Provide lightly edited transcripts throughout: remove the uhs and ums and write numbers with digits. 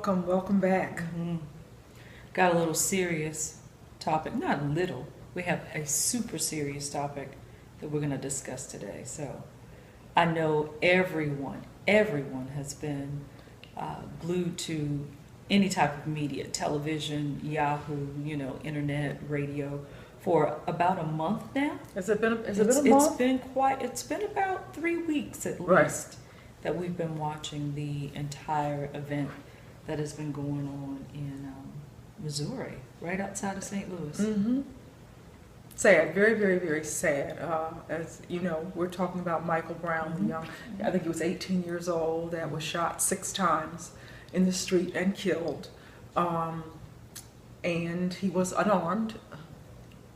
Welcome back. Got a little serious topic, not little, we have a super serious topic that we're going to discuss today. So I know everyone has been glued to any type of media, television, Yahoo, internet, radio, for about a month now. Has it been a month? It's been about 3 weeks at Right. least that we've been watching the entire event that has been going on in Missouri, right outside of St. Louis. Mm-hmm. Sad, very, very, very sad. As you know, we're talking about Michael Brown, the young, I think he was 18 years old, that was shot 6 times in the street and killed. And he was unarmed.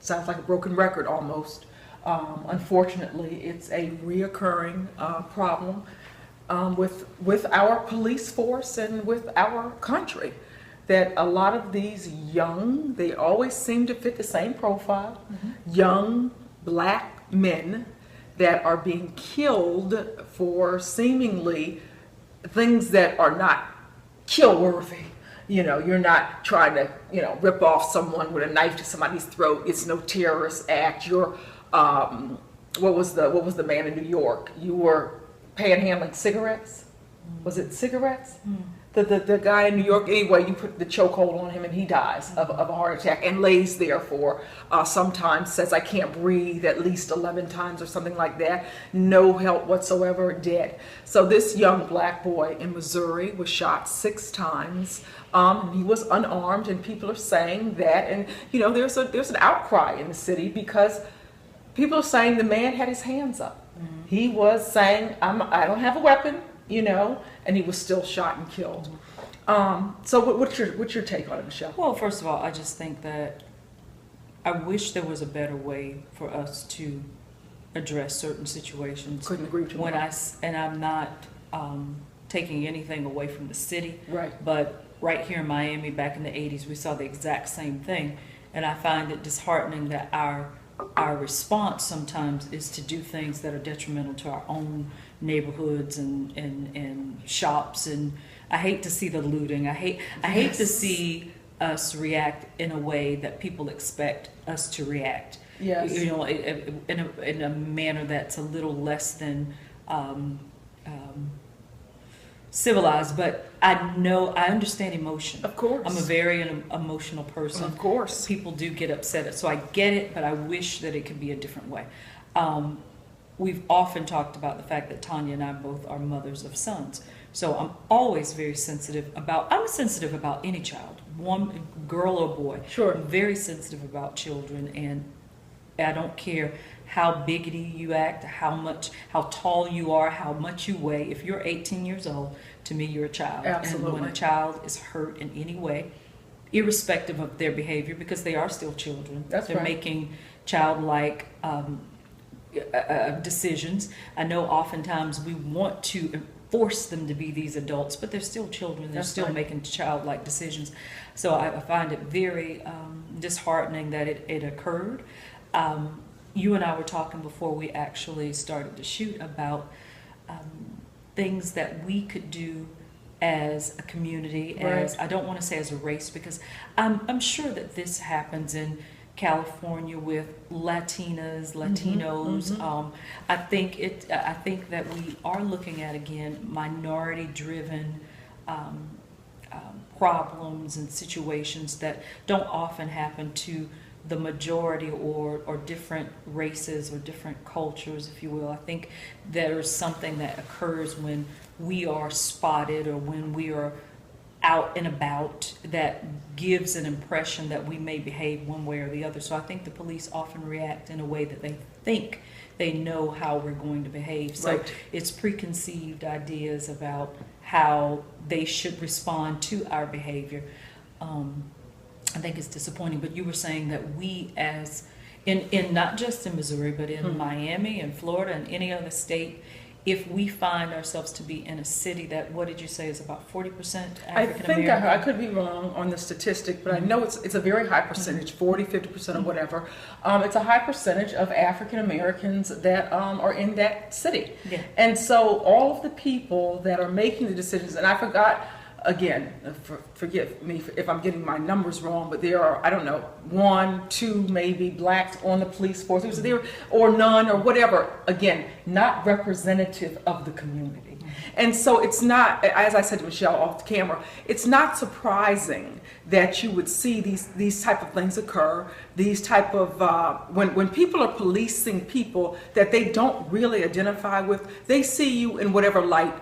Sounds like a broken record almost. Unfortunately, it's a reoccurring problem with our police force and with our country. That a lot of these young, they always seem to fit the same profile, young black men that are being killed for seemingly things that are not kill-worthy. You're not trying to, rip off someone with a knife to somebody's throat. It's no terrorist act. You're, what was the man in New York? You were panhandling cigarettes. Was it cigarettes? The guy in New York, anyway, you put the chokehold on him and he dies of a heart attack and lays there for sometimes says, I can't breathe at least 11 times or something like that. No help whatsoever, dead. So this young black boy in Missouri was shot 6 times. He was unarmed, and people are saying that, and there's an outcry in the city because people are saying the man had his hands up. He was saying, I don't have a weapon, and he was still shot and killed. So what's your take on it, Michelle? Well, first of all, I just think that I wish there was a better way for us to address certain situations. Couldn't agree with you more. And I'm not taking anything away from the city, Right. but right here in Miami back in the 80s, we saw the exact same thing. And I find it disheartening that our response sometimes is to do things that are detrimental to our own neighborhoods and shops. And I hate to see the looting. I hate to see us react in a way that people expect us to react. Yes. In a manner that's a little less than civilized. But I understand emotion. Of course. I'm a very emotional person. Of course. People do get upset, so I get it, but I wish that it could be a different way. We've often talked about the fact that Tanya and I both are mothers of sons. So I'm always very sensitive about any child, one girl or boy. Sure. I'm very sensitive about children, and I don't care how biggity you act, how tall you are, how much you weigh. If you're 18 years old, to me, you're a child. Absolutely. And when a child is hurt in any way, irrespective of their behavior, because they are still children, That's they're right. making childlike decisions. I know oftentimes we want to force them to be these adults, but they're still children. They're That's still right. making childlike decisions. So I find it very disheartening that it occurred. You and I were talking before we actually started to shoot about things that we could do as a community, Right. I don't want to say as a race, because I'm sure that this happens in California with Latinas, Latinos. I think that we are looking at, again, minority-driven problems and situations that don't often happen to the majority or different races or different cultures, if you will. I think there's something that occurs when we are spotted or when we are out and about that gives an impression that we may behave one way or the other. So I think the police often react in a way that they think they know how we're going to behave. So Right. it's preconceived ideas about how they should respond to our behavior. I think it's disappointing, but you were saying that we as, in not just in Missouri, but in Miami and Florida and any other state, if we find ourselves to be in a city that, what did you say, is about 40% I African think American? I could be wrong on the statistic, but I know it's a very high percentage, 40, 50% or whatever. It's a high percentage of African Americans that are in that city. Yeah. And so all of the people that are making the decisions, and I forgot again, forgive me if I'm getting my numbers wrong, but there are, I don't know, 1, 2 maybe blacks on the police force. There, or none, or whatever. Again, not representative of the community. And so it's not, as I said to Michelle off the camera, it's not surprising that you would see these type of things occur, these type of, when people are policing people that they don't really identify with, they see you in whatever light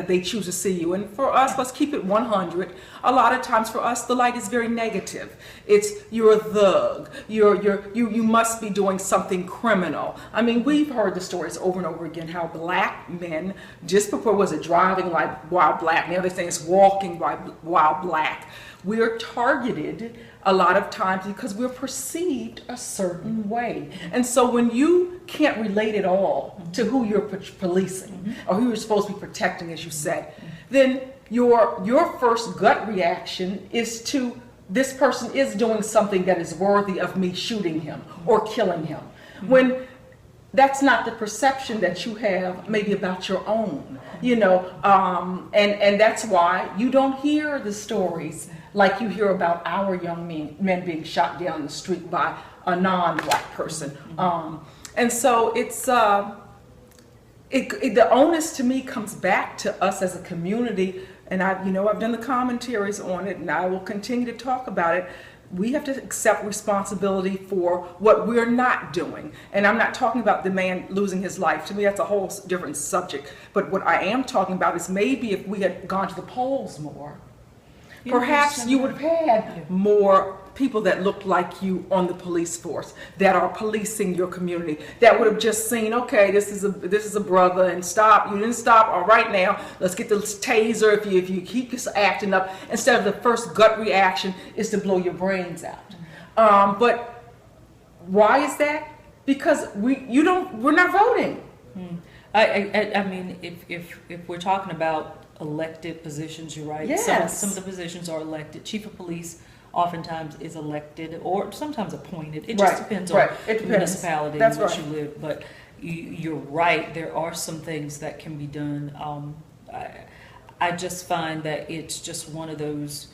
they choose to see you. And for us, let's keep it 100. A lot of times for us, the light is very negative. It's, you're a thug. You must be doing something criminal. I mean, we've heard the stories over and over again how black men, just before was it driving like while black, now they're saying it's walking while black. We're targeted a lot of times because we're perceived a certain way. And so when you can't relate at all to who you're policing or who you're supposed to be protecting, as you said, then your first gut reaction is to, this person is doing something that is worthy of me shooting him or killing him. When that's not the perception that you have maybe about your own, and that's why you don't hear the stories like you hear about our young men being shot down the street by a non-black person. And so it's, the onus to me comes back to us as a community, and I've done the commentaries on it, and I will continue to talk about it. We have to accept responsibility for what we're not doing. And I'm not talking about the man losing his life. To me, that's a whole different subject. But what I am talking about is maybe if we had gone to the polls more, perhaps you would have had more people that looked like you on the police force that are policing your community, that would have just seen, okay, this is a brother, and stop. You didn't stop. All right, now let's get the taser if you keep this acting up, instead of the first gut reaction is to blow your brains out. But why is that? Because we're not voting. I mean, if we're talking about elected positions, you're right. Yes. Some of the positions are elected. Chief of police oftentimes is elected or sometimes appointed. It just depends on the municipality in which you live. But you're right. There are some things that can be done. I just find that it's just one of those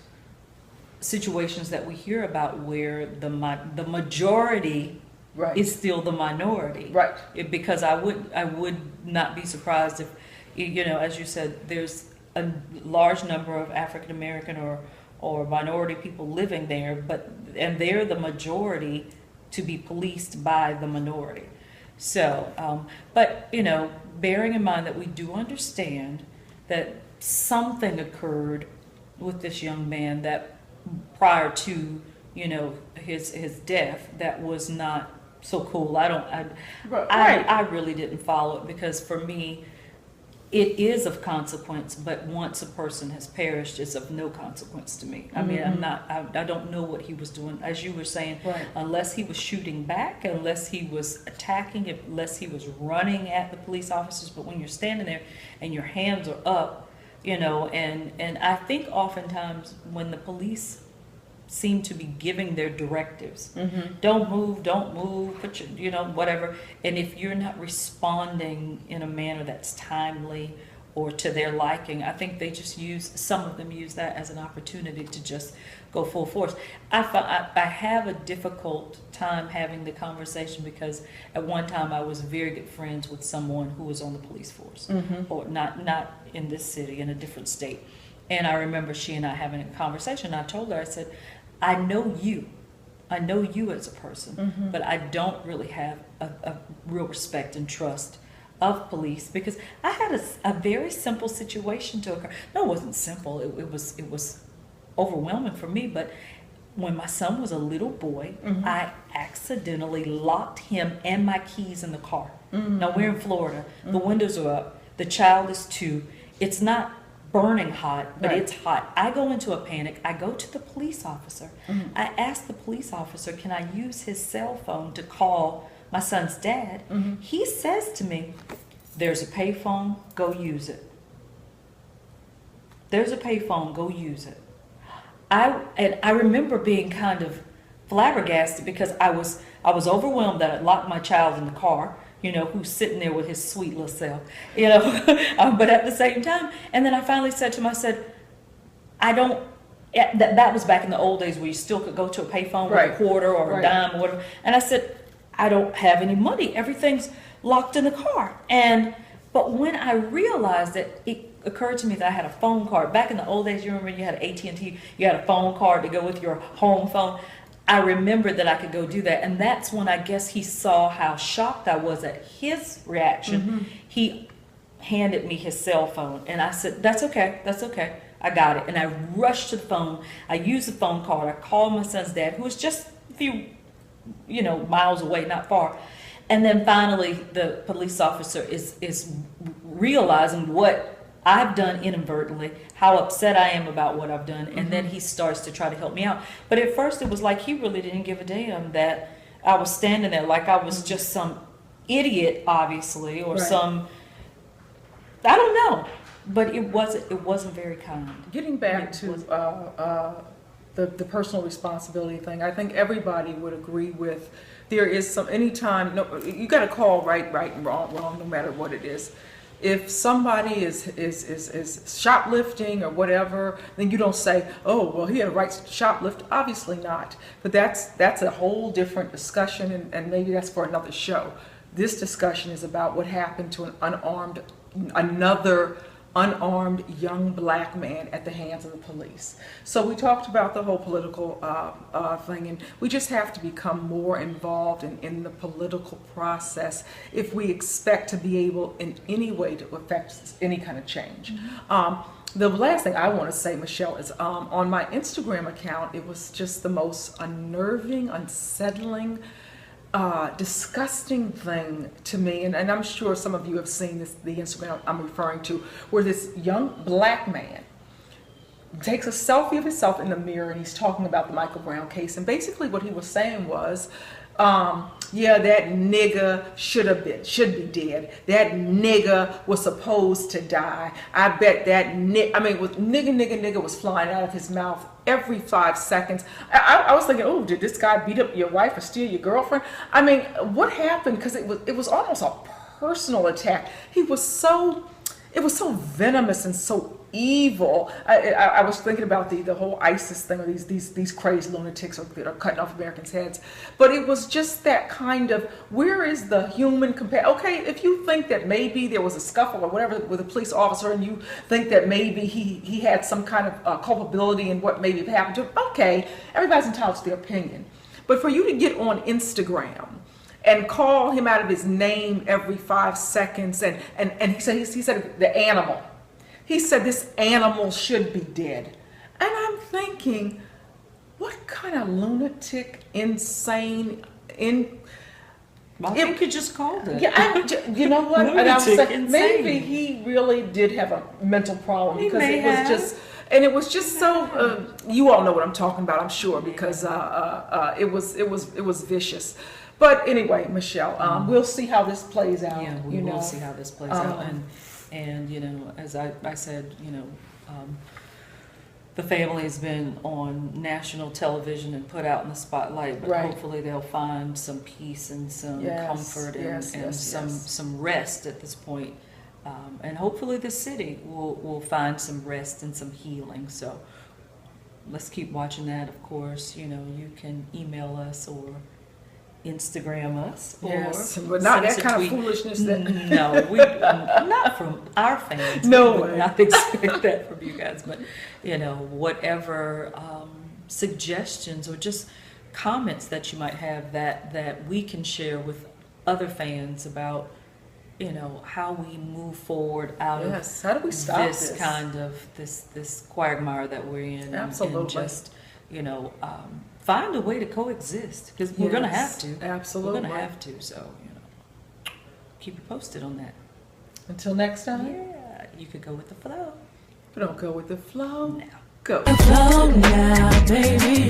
situations that we hear about where the majority is still the minority. Right. Because I would not be surprised if, as you said, there's a large number of African American or minority people living there, and they're the majority to be policed by the minority. So, but bearing in mind that we do understand that something occurred with this young man that prior to his death that was not so cool. I really didn't follow it, because for me it is of consequence, but once a person has perished, it's of no consequence to me. I mean, I don't know what he was doing, as you were saying, unless he was shooting back, unless he was attacking, unless he was running at the police officers. But when you're standing there and your hands are up, and I think oftentimes when the police seem to be giving their directives, don't move, put your, whatever. And if you're not responding in a manner that's timely or to their liking, I think they just some of them use that as an opportunity to just go full force. I have a difficult time having the conversation, because at one time I was very good friends with someone who was on the police force, or not in this city, in a different state. And I remember she and I having a conversation. I told her, I said, I know you as a person, but I don't really have a real respect and trust of police, because I had a very simple situation to occur. No, it wasn't simple. It was overwhelming for me. But when my son was a little boy, I accidentally locked him and my keys in the car. Now, we're in Florida. The windows are up. The child is 2. It's not burning hot, but it's hot. I go into a panic. I go to the police officer. I ask the police officer, can I use his cell phone to call my son's dad? He says to me, there's a payphone, go use it. There's a payphone, go use it. I remember being kind of flabbergasted, because I was overwhelmed that I'd locked my child in the car, who's sitting there with his sweet little self, but at the same time, and then I finally said to him, I said, I don't. That was back in the old days where you still could go to a payphone with Right. a quarter or a Right. dime or whatever. And I said, I don't have any money. Everything's locked in the car. But when I realized that, it occurred to me that I had a phone card. Back in the old days, you remember you had AT&T, you had a phone card to go with your home phone. I remembered that I could go do that. And that's when I guess he saw how shocked I was at his reaction. He handed me his cell phone. And I said, that's okay. I got it. And I rushed to the phone. I used the phone card. I called my son's dad, who was just a few, miles away, not far. And then finally, the police officer is realizing what I've done inadvertently, how upset I am about what I've done, and then he starts to try to help me out. But at first, it was like he really didn't give a damn that I was standing there, like I was just some idiot, obviously, or Right. I don't know. But it wasn't very kind. Getting back It to was- the personal responsibility thing, I think everybody would agree with. There is anytime, no, you got to call right and wrong, no matter what it is. If somebody is shoplifting or whatever, then you don't say, oh, well, he had a right to shoplift. Obviously not. But that's a whole different discussion, and maybe that's for another show. This discussion is about what happened to another unarmed young black man at the hands of the police. So we talked about the whole political thing, and we just have to become more involved in the political process if we expect to be able in any way to affect any kind of change. The last thing I want to say, Michelle, is on my Instagram account, it was just the most unnerving, unsettling, disgusting thing to me, and I'm sure some of you have seen the Instagram I'm referring to, where this young black man takes a selfie of himself in the mirror, and he's talking about the Michael Brown case, and basically what he was saying was, yeah, that nigga should be dead. That nigga was supposed to die. I bet that nigga was flying out of his mouth every 5 seconds. I was thinking, oh, did this guy beat up your wife or steal your girlfriend? I mean, what happened? Because it was almost a personal attack. It was so venomous and so evil. I was thinking about the whole ISIS thing, or these crazy lunatics that are cutting off Americans' heads. But it was just that kind of, where is the human Okay, if you think that maybe there was a scuffle or whatever with a police officer, and you think that maybe he had some kind of culpability in what maybe happened to him, okay, everybody's entitled to their opinion. But for you to get on Instagram and call him out of his name every 5 seconds, and he said the animal. He said this animal should be dead. And I'm thinking, what kind of lunatic, insane, I think you just called it. Yeah, you know what? And I was Lunatic, saying, insane. maybe he really did have a mental problem, He because may it was have. just, and it was just so. You all know what I'm talking about, I'm sure, because it was vicious. But anyway, Michelle, we'll see how this plays out. Yeah, we will see how this plays out. And as I said, the family has been on national television and put out in the spotlight, but Right. hopefully they'll find some peace and some Yes, comfort and, yes. some rest at this point. And hopefully the city will find some rest and some healing. So let's keep watching that, of course. You can email us or Instagram us, Yes, or but not send us that a kind tweet. of foolishness. That No, not from our fans. No We would way. not expect that from you guys, but whatever suggestions or just comments that you might have that we can share with other fans about how we move forward out Yes, how do we stop this this? kind of this quagmire that we're in, and Absolutely. just find a way to coexist, because we're gonna have to. Absolutely. We're gonna have to. So keep you posted on that. Until next time, Yeah, you could go with the flow we don't go with the flow. now. Go. Flow now, baby.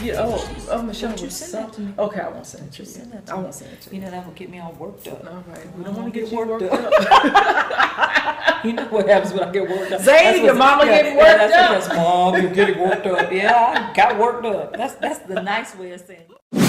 Yeah, Michelle, Don't you was send that to me. Okay, I won't send it to you. Send that to I me. won't send it to you. That will get me all worked up. All right, we I don't want to get you worked worked up. up. You know what happens when I get worked up? Zane, That's your what's- mama getting worked that's up. Because Mom, you're getting worked up. Yeah, I got worked up. That's the nice way of saying it.